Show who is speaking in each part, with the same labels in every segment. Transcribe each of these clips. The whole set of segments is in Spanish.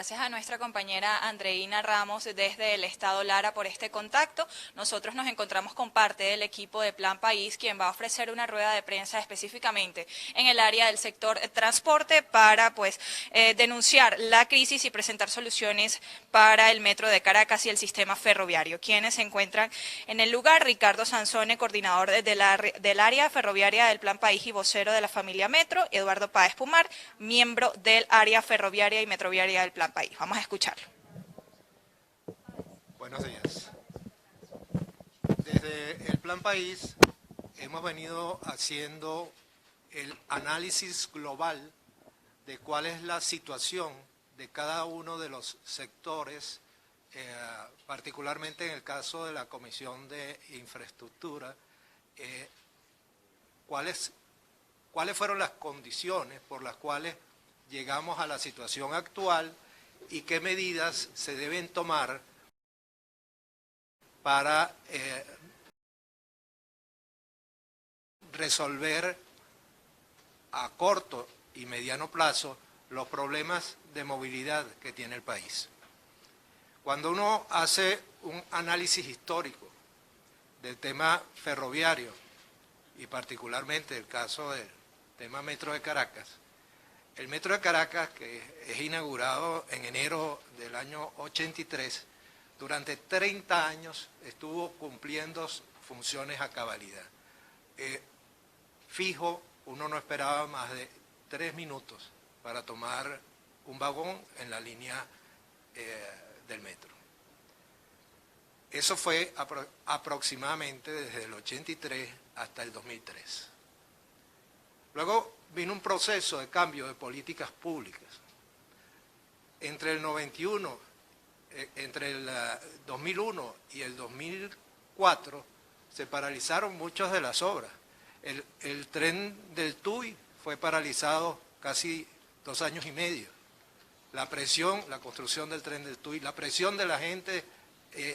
Speaker 1: Gracias a nuestra compañera Andreina Ramos desde el Estado Lara por este contacto. Nosotros nos encontramos con parte del equipo de Plan País, quien va a ofrecer una rueda de prensa específicamente en el área del sector transporte para denunciar la crisis y presentar soluciones para el Metro de Caracas y el sistema ferroviario. Quienes se encuentran en el lugar: Ricardo Sansone, coordinador del área ferroviaria del Plan País y vocero de la familia Metro; Eduardo Páez Pumar, miembro del área ferroviaria y metroviaria del Plan País. Vamos a escucharlo.
Speaker 2: Buenos días. Desde el Plan País hemos venido haciendo el análisis global de cuál es la situación de cada uno de los sectores, particularmente en el caso de la Comisión de Infraestructura, cuáles fueron las condiciones por las cuales llegamos a la situación actual y qué medidas se deben tomar para resolver a corto y mediano plazo los problemas de movilidad que tiene el país. Cuando uno hace un análisis histórico del tema ferroviario y particularmente el caso del tema Metro de Caracas, el Metro de Caracas, que es inaugurado en enero del año 83, durante 30 años estuvo cumpliendo funciones a cabalidad. Fijo, uno no esperaba más de 3 minutos para tomar un vagón en la línea del metro. Eso fue aproximadamente desde el 83 hasta el 2003. Luego vino un proceso de cambio de políticas públicas. Entre el 2001 y el 2004 se paralizaron muchas de las obras. El tren del Tuy fue paralizado casi 2 años y medio. La presión, la construcción del tren del Tuy, la presión de la gente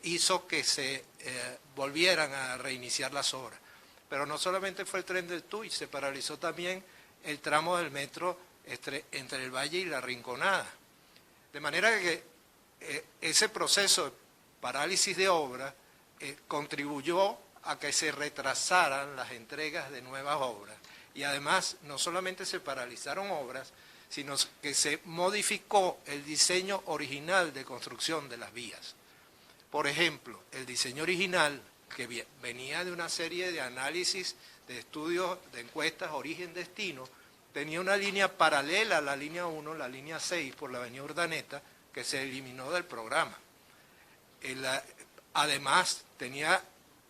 Speaker 2: hizo que se volvieran a reiniciar las obras. Pero no solamente fue el tren del Tuy, se paralizó también el tramo del metro entre el Valle y la Rinconada. De manera que ese proceso de parálisis de obra contribuyó a que se retrasaran las entregas de nuevas obras. Y además, no solamente se paralizaron obras, sino que se modificó el diseño original de construcción de las vías. Por ejemplo, el diseño original, que venía de una serie de análisis, de estudios, de encuestas, origen-destino, tenía una línea paralela a la línea 1, la línea 6, por la avenida Urdaneta, que se eliminó del programa. Además, tenía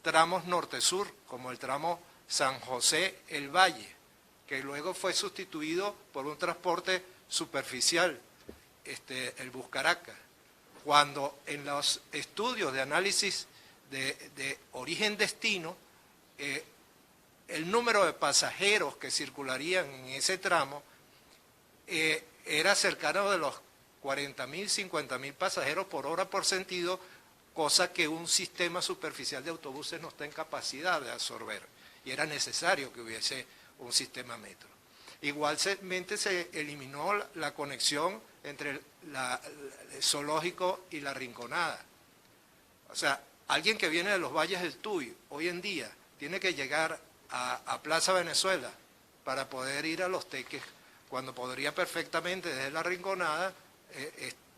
Speaker 2: tramos norte-sur, como el tramo San José-El Valle, que luego fue sustituido por un transporte superficial, el Bus Caracas. Cuando en los estudios de análisis de origen-destino, el número de pasajeros que circularían en ese tramo era cercano de los 40.000, 50.000 pasajeros por hora por sentido, cosa que un sistema superficial de autobuses no está en capacidad de absorber, y era necesario que hubiese un sistema metro. Igualmente se eliminó la conexión entre el zoológico y la Rinconada. O sea, alguien que viene de los valles del Tuy, hoy en día, tiene que llegar a Plaza Venezuela para poder ir a Los Teques, cuando podría perfectamente desde la Rinconada,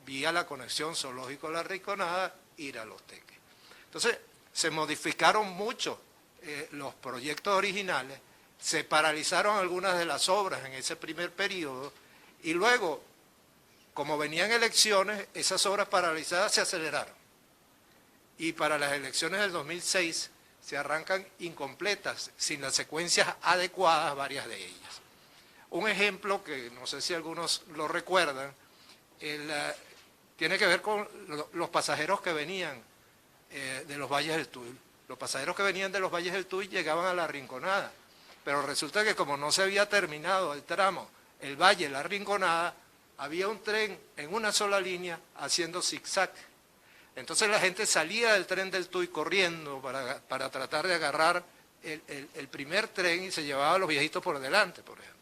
Speaker 2: vía la conexión zoológico-La Rinconada, ir a Los Teques. Entonces, se modificaron mucho los proyectos originales, se paralizaron algunas de las obras en ese primer periodo, y luego, como venían elecciones, esas obras paralizadas se aceleraron. Y para las elecciones del 2006 se arrancan incompletas, sin las secuencias adecuadas, varias de ellas. Un ejemplo que no sé si algunos lo recuerdan, tiene que ver con los pasajeros que venían de los valles del Tuy. Los pasajeros que venían de los valles del Tuy llegaban a la Rinconada, pero resulta que como no se había terminado el tramo, el Valle, la Rinconada, había un tren en una sola línea haciendo zigzag. Entonces la gente salía del tren del Tuy corriendo para tratar de agarrar el primer tren y se llevaba a los viejitos por delante, por ejemplo.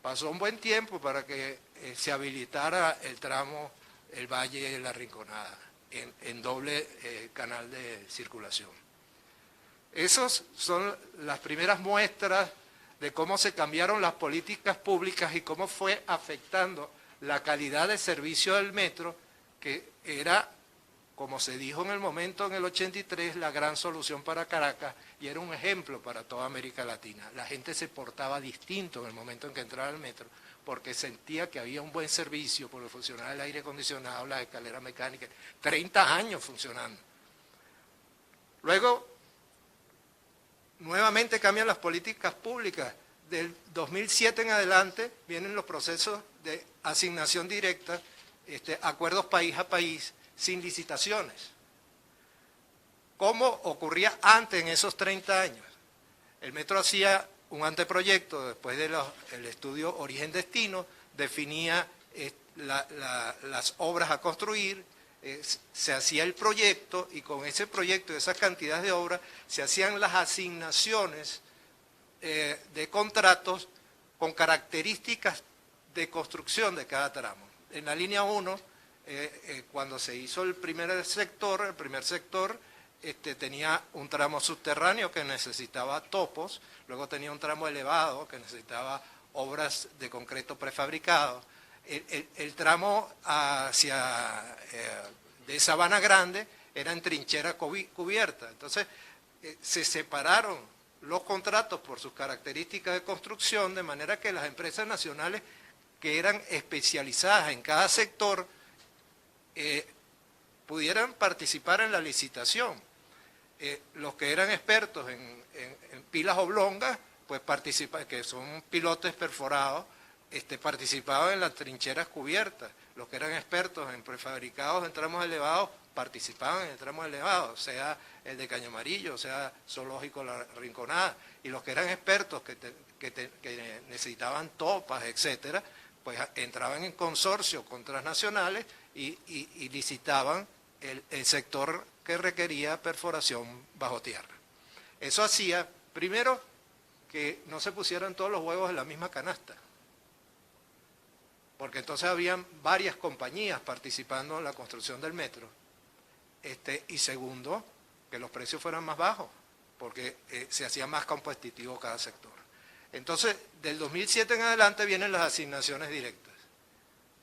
Speaker 2: Pasó un buen tiempo para que se habilitara el tramo El Valle de la Rinconada en doble canal de circulación. Esas son las primeras muestras de cómo se cambiaron las políticas públicas y cómo fue afectando la calidad de servicio del metro, que era, como se dijo en el momento, en el 83, la gran solución para Caracas, y era un ejemplo para toda América Latina. La gente se portaba distinto en el momento en que entraba al metro, porque sentía que había un buen servicio, porque funcionaba el aire acondicionado, las escaleras mecánicas, 30 años funcionando. Luego, nuevamente cambian las políticas públicas. Del 2007 en adelante vienen los procesos de asignación directa, acuerdos país a país, sin licitaciones. ¿Cómo ocurría antes en esos 30 años? El metro hacía un anteproyecto, después del estudio origen-destino, definía las obras a construir, se hacía el proyecto, y con ese proyecto y esas cantidades de obras se hacían las asignaciones de contratos con características de construcción de cada tramo. En la línea 1, cuando se hizo el primer sector tenía un tramo subterráneo que necesitaba topos, luego tenía un tramo elevado que necesitaba obras de concreto prefabricado. El tramo de Sabana Grande era en trinchera cubierta. Entonces, se separaron los contratos por sus características de construcción, de manera que las empresas nacionales que eran especializadas en cada sector pudieran participar en la licitación. Los que eran expertos en pilas oblongas, pues que son pilotes perforados, participaban en las trincheras cubiertas. Los que eran expertos en prefabricados en tramos elevados, participaban en tramos elevados, sea el de Caño Amarillo, sea Zoológico La Rinconada. Y los que eran expertos que necesitaban topas, etcétera, pues entraban en consorcio con transnacionales y licitaban el sector que requería perforación bajo tierra. Eso hacía, primero, que no se pusieran todos los huevos en la misma canasta, porque entonces habían varias compañías participando en la construcción del metro, y segundo, que los precios fueran más bajos, porque se hacía más competitivo cada sector. Entonces, del 2007 en adelante vienen las asignaciones directas.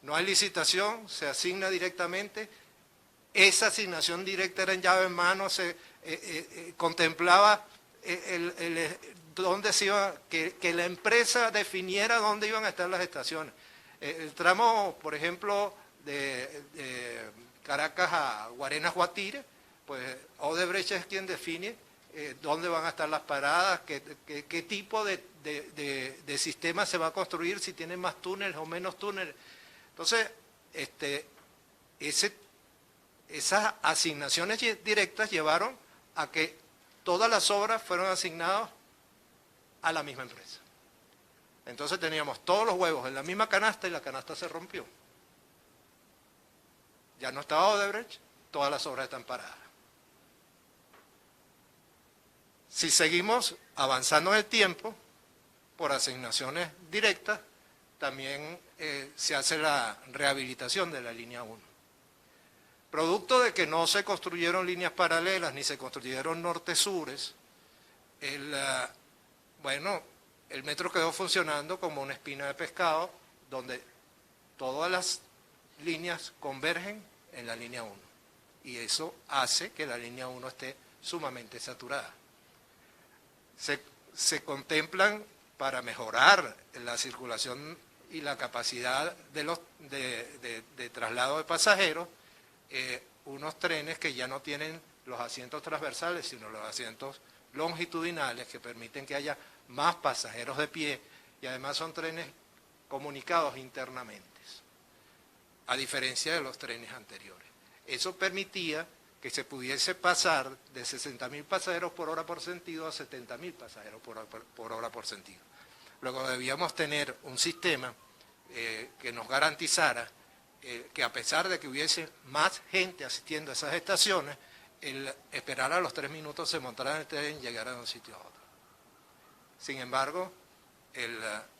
Speaker 2: No hay licitación, se asigna directamente. Esa asignación directa era en llave en mano, se contemplaba dónde se iba, que la empresa definiera dónde iban a estar las estaciones. El tramo, por ejemplo, de Caracas a Guarenas-Guatire, pues Odebrecht es quien define dónde van a estar las paradas, qué tipo de sistema se va a construir, si tiene más túneles o menos túneles. Entonces, esas asignaciones directas llevaron a que todas las obras fueron asignadas a la misma empresa. Entonces teníamos todos los huevos en la misma canasta y la canasta se rompió. Ya no estaba Odebrecht, todas las obras están paradas. Si seguimos avanzando en el tiempo, por asignaciones directas, también se hace la rehabilitación de la línea 1. Producto de que no se construyeron líneas paralelas ni se construyeron norte-sures, el metro quedó funcionando como una espina de pescado, donde todas las líneas convergen en la línea 1. Y eso hace que la línea 1 esté sumamente saturada. Se contemplan, para mejorar la circulación y la capacidad de traslado de pasajeros, unos trenes que ya no tienen los asientos transversales, sino los asientos longitudinales, que permiten que haya más pasajeros de pie, y además son trenes comunicados internamente, a diferencia de los trenes anteriores. Eso permitía que se pudiese pasar de 60.000 pasajeros por hora por sentido a 70.000 pasajeros por hora por sentido. Luego debíamos tener un sistema que nos garantizara que, a pesar de que hubiese más gente asistiendo a esas estaciones, el esperar a los 3 minutos se montara en el tren y llegara de un sitio a otro. Sin embargo,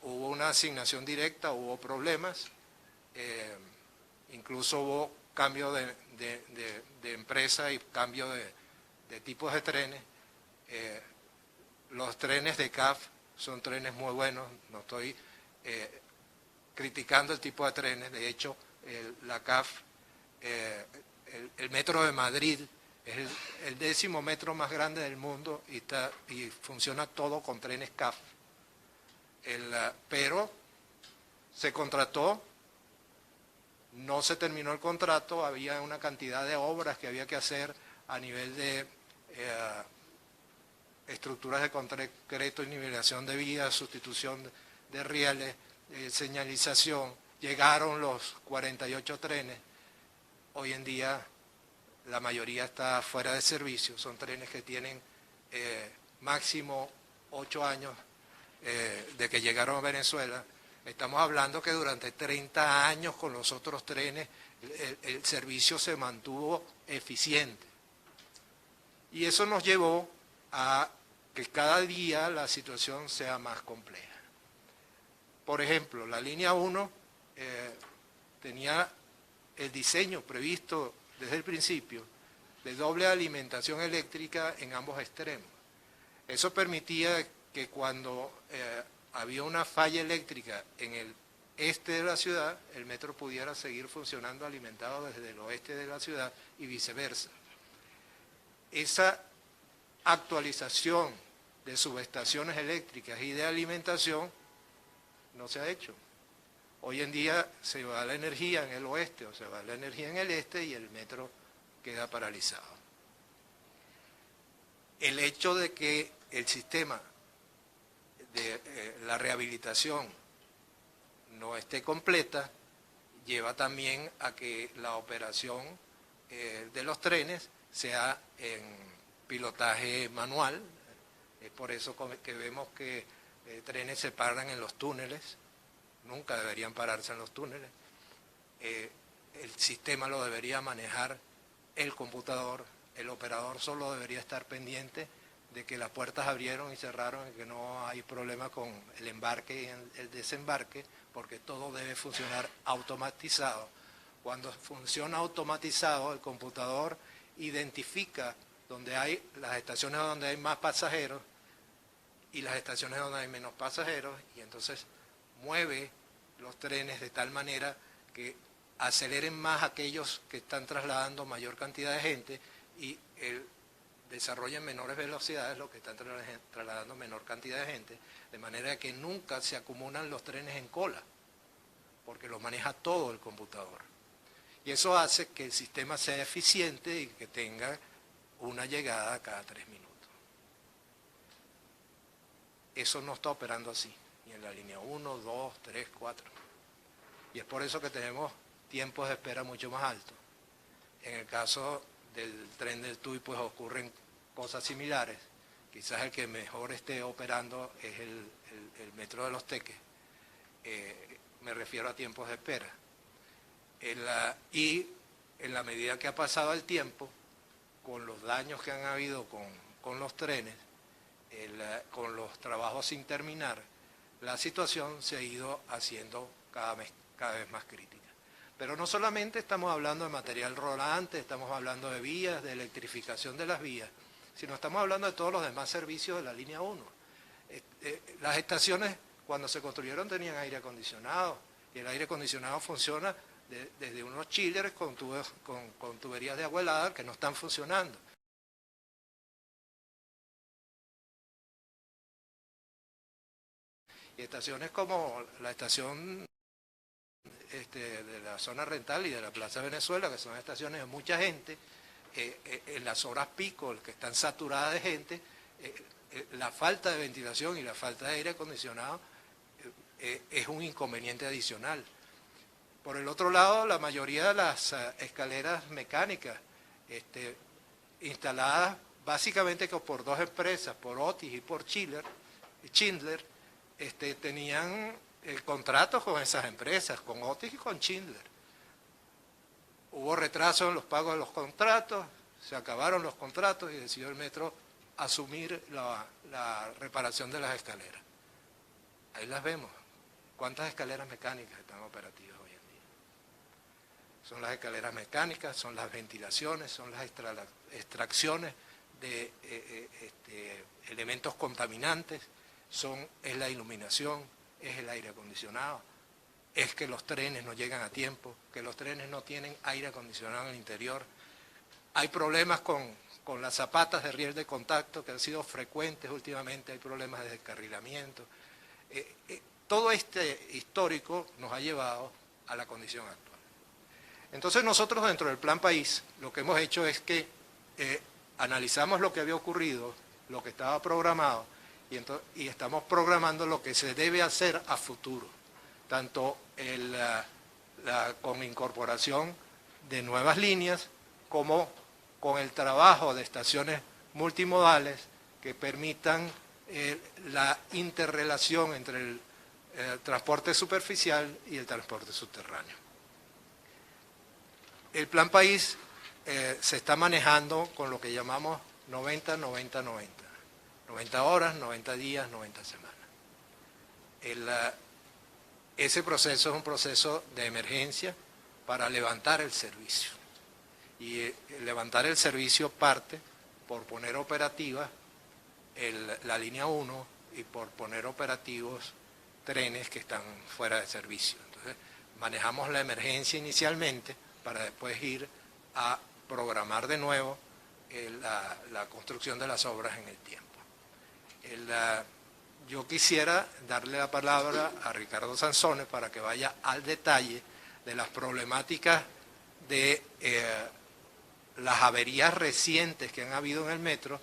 Speaker 2: hubo una asignación directa, hubo problemas, incluso hubo cambio de empresa y cambio de tipos de trenes. Los trenes de CAF son trenes muy buenos, no estoy criticando el tipo de trenes, de hecho la CAF, el metro de Madrid es el 10º metro más grande del mundo y funciona todo con trenes CAF. Pero se contrató, no se terminó el contrato, había una cantidad de obras que había que hacer a nivel de estructuras de concreto y nivelación de vías, sustitución de rieles, señalización. Llegaron los 48 trenes, hoy en día la mayoría está fuera de servicio, son trenes que tienen máximo 8 años de que llegaron a Venezuela. Estamos hablando que durante 30 años con los otros trenes el servicio se mantuvo eficiente. Y eso nos llevó a que cada día la situación sea más compleja. Por ejemplo, la línea 1 tenía el diseño previsto desde el principio de doble alimentación eléctrica en ambos extremos. Eso permitía que cuando había una falla eléctrica en el este de la ciudad, el metro pudiera seguir funcionando alimentado desde el oeste de la ciudad y viceversa. Esa actualización de subestaciones eléctricas y de alimentación no se ha hecho. Hoy en día se va la energía en el oeste o se va la energía en el este y el metro queda paralizado. El hecho de que el sistema de la rehabilitación no esté completa lleva también a que la operación de los trenes sea en pilotaje manual. Es por eso que vemos que trenes se paran en los túneles, nunca deberían pararse en los túneles. El sistema lo debería manejar el computador, el operador solo debería estar pendiente de que las puertas abrieron y cerraron y que no hay problema con el embarque y el desembarque, porque todo debe funcionar automatizado. Cuando funciona automatizado, el computador identifica donde hay las estaciones donde hay más pasajeros y las estaciones donde hay menos pasajeros, y entonces mueve los trenes de tal manera que aceleren más aquellos que están trasladando mayor cantidad de gente y desarrollen menores velocidades los que están trasladando menor cantidad de gente, de manera que nunca se acumulan los trenes en cola, porque lo maneja todo el computador. Y eso hace que el sistema sea eficiente y que tenga una llegada cada 3 minutos. Eso no está operando así, ni en la línea 1, 2, 3, 4. Y es por eso que tenemos tiempos de espera mucho más altos. En el caso del tren del Tuy, pues ocurren cosas similares. Quizás el que mejor esté operando es el metro de Los Teques. Me refiero a tiempos de espera. Y en la medida que ha pasado el tiempo, con los daños que han habido con los trenes, con los trabajos sin terminar, la situación se ha ido haciendo cada vez más crítica. Pero no solamente estamos hablando de material rodante, estamos hablando de vías, de electrificación de las vías, sino estamos hablando de todos los demás servicios de la línea 1. Las estaciones, cuando se construyeron, tenían aire acondicionado, y el aire acondicionado funciona desde unos chillers con tuberías de agua helada que no están funcionando. Y estaciones como la estación de la zona rental y de la Plaza Venezuela, que son estaciones de mucha gente, en las horas pico, que están saturadas de gente, la falta de ventilación y la falta de aire acondicionado es un inconveniente adicional. Por el otro lado, la mayoría de las escaleras mecánicas instaladas básicamente por dos empresas, por Otis y por Schindler, tenían contratos con esas empresas, con Otis y con Schindler. Hubo retraso en los pagos de los contratos, se acabaron los contratos y decidió el metro asumir la reparación de las escaleras. ahí las vemos. ¿Cuántas escaleras mecánicas están operativas hoy en día? Son las escaleras mecánicas, son las ventilaciones, son las extracciones de elementos contaminantes, es la iluminación, es el aire acondicionado, es que los trenes no llegan a tiempo, que los trenes no tienen aire acondicionado en el interior. Hay problemas con las zapatas de riel de contacto que han sido frecuentes últimamente, hay problemas de descarrilamiento. Todo este histórico nos ha llevado a la condición actual. Entonces nosotros dentro del Plan País lo que hemos hecho es que analizamos lo que había ocurrido, lo que estaba programado, y estamos programando lo que se debe hacer a futuro, tanto con incorporación de nuevas líneas como con el trabajo de estaciones multimodales que permitan la interrelación entre el transporte superficial y el transporte subterráneo. El Plan País se está manejando con lo que llamamos 90-90-90. 90 horas, 90 días, 90 semanas. Ese proceso es un proceso de emergencia para levantar el servicio. Y levantar el servicio parte por poner operativa la línea 1 y por poner operativos trenes que están fuera de servicio. Entonces, manejamos la emergencia inicialmente para después ir a programar de nuevo la construcción de las obras en el tiempo. Yo quisiera darle la palabra a Ricardo Sanzones para que vaya al detalle de las problemáticas de las averías recientes que han habido en el metro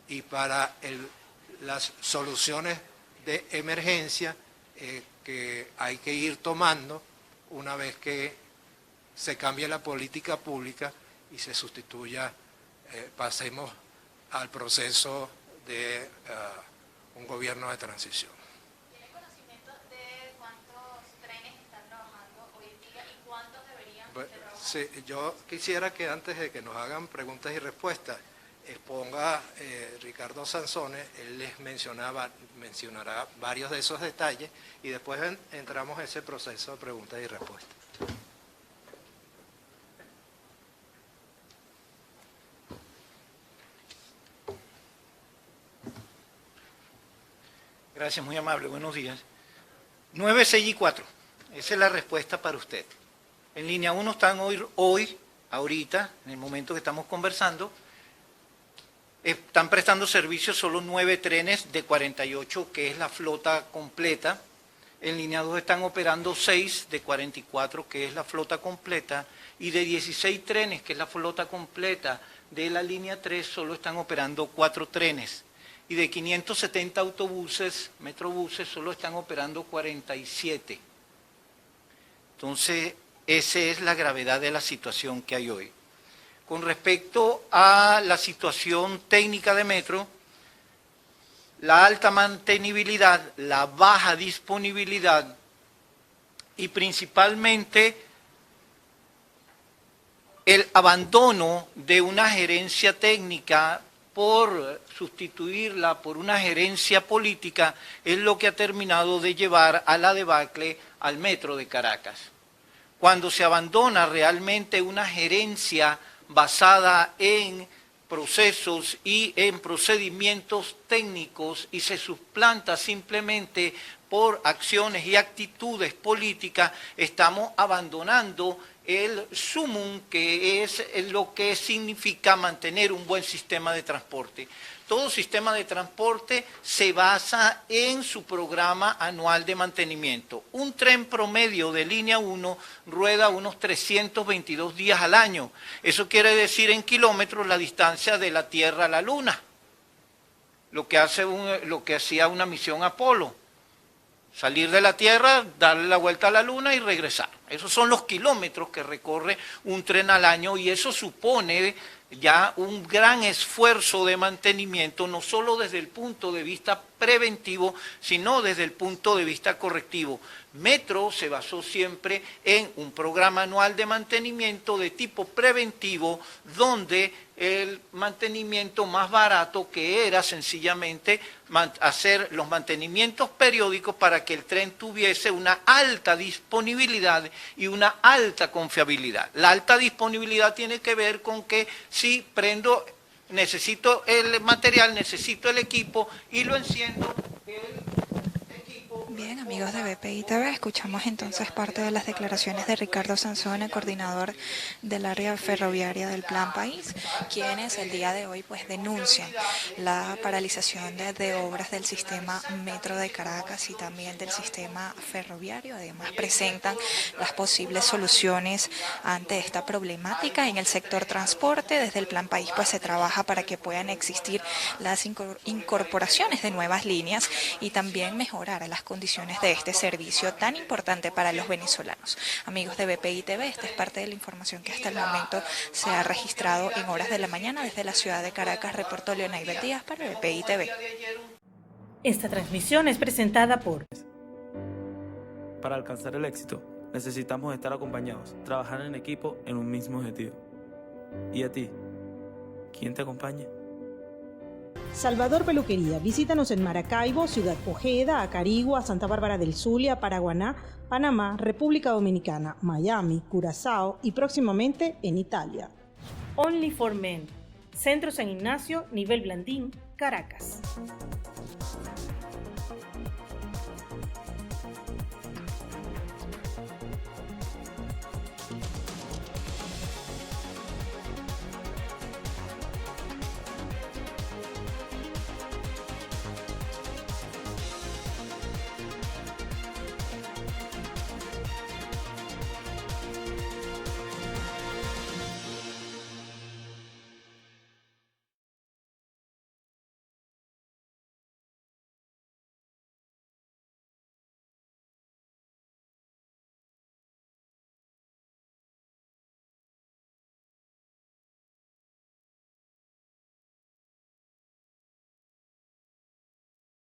Speaker 2: y para las soluciones de emergencia que hay que ir tomando una vez que se cambie la política pública y se sustituya, pasemos al proceso de un gobierno de transición.
Speaker 1: ¿Tiene conocimiento de cuántos trenes están trabajando hoy en día y cuántos deberían trabajar?
Speaker 2: Sí, yo quisiera que antes de que nos hagan preguntas y respuestas, exponga Ricardo Sanzones, él les mencionará varios de esos detalles y después entramos en ese proceso de preguntas y respuestas.
Speaker 3: Gracias, muy amable, buenos días. 9, 6 y 4, esa es la respuesta para usted. En línea 1 están hoy, ahorita, en el momento que estamos conversando, están prestando servicio solo 9 trenes de 48, que es la flota completa. En línea 2 están operando 6 de 44, que es la flota completa, y de 16 trenes, que es la flota completa de la línea 3, solo están operando 4 trenes. Y de 570 autobuses, metrobuses, solo están operando 47. Entonces, esa es la gravedad de la situación que hay hoy. Con respecto a la situación técnica de metro, la alta mantenibilidad, la baja disponibilidad y principalmente el abandono de una gerencia técnica por sustituirla por una gerencia política es lo que ha terminado de llevar a la debacle al metro de Caracas. Cuando se abandona realmente una gerencia basada en procesos y en procedimientos técnicos y se suplanta simplemente por acciones y actitudes políticas, estamos abandonando el sumum, que es lo que significa mantener un buen sistema de transporte. Todo sistema de transporte se basa en su programa anual de mantenimiento. Un tren promedio de línea 1 rueda unos 322 días al año. Eso quiere decir en kilómetros la distancia de la Tierra a la Luna. Lo que hacía una misión Apolo. Salir de la Tierra, darle la vuelta a la Luna y regresar. Esos son los kilómetros que recorre un tren al año y eso supone ya un gran esfuerzo de mantenimiento, no solo desde el punto de vista preventivo, sino desde el punto de vista correctivo. Metro se basó siempre en un programa anual de mantenimiento de tipo preventivo, donde el mantenimiento más barato, que era sencillamente hacer los mantenimientos periódicos para que el tren tuviese una alta disponibilidad y una alta confiabilidad. La alta disponibilidad tiene que ver con que si prendo, necesito el material, necesito el equipo y lo enciendo,
Speaker 1: Bien, amigos de BPI TV, escuchamos entonces parte de las declaraciones de Ricardo Sansone, coordinador del área ferroviaria del Plan País, quienes el día de hoy pues denuncian la paralización de obras del sistema Metro de Caracas y también del sistema ferroviario. Además presentan las posibles soluciones ante esta problemática en el sector transporte. Desde el Plan País pues se trabaja para que puedan existir las incorporaciones de nuevas líneas y también mejorar las condiciones de este servicio tan importante para los venezolanos. Amigos de BPI TV, esta es parte de la información que hasta el momento se ha registrado en horas de la mañana desde la ciudad de Caracas. Reportó Leonay Díaz para BPI TV.
Speaker 4: Esta transmisión es presentada por...
Speaker 5: Para alcanzar el éxito, necesitamos estar acompañados, trabajar en equipo en un mismo objetivo. ¿Y a ti? ¿Quién te acompaña?
Speaker 6: Salvador Peluquería. Visítanos en Maracaibo, Ciudad Ojeda, Acarigua, Santa Bárbara del Zulia, Paraguaná, Panamá, República Dominicana, Miami, Curazao y próximamente en Italia.
Speaker 4: Only for Men. Centro San Ignacio, nivel Blandín, Caracas.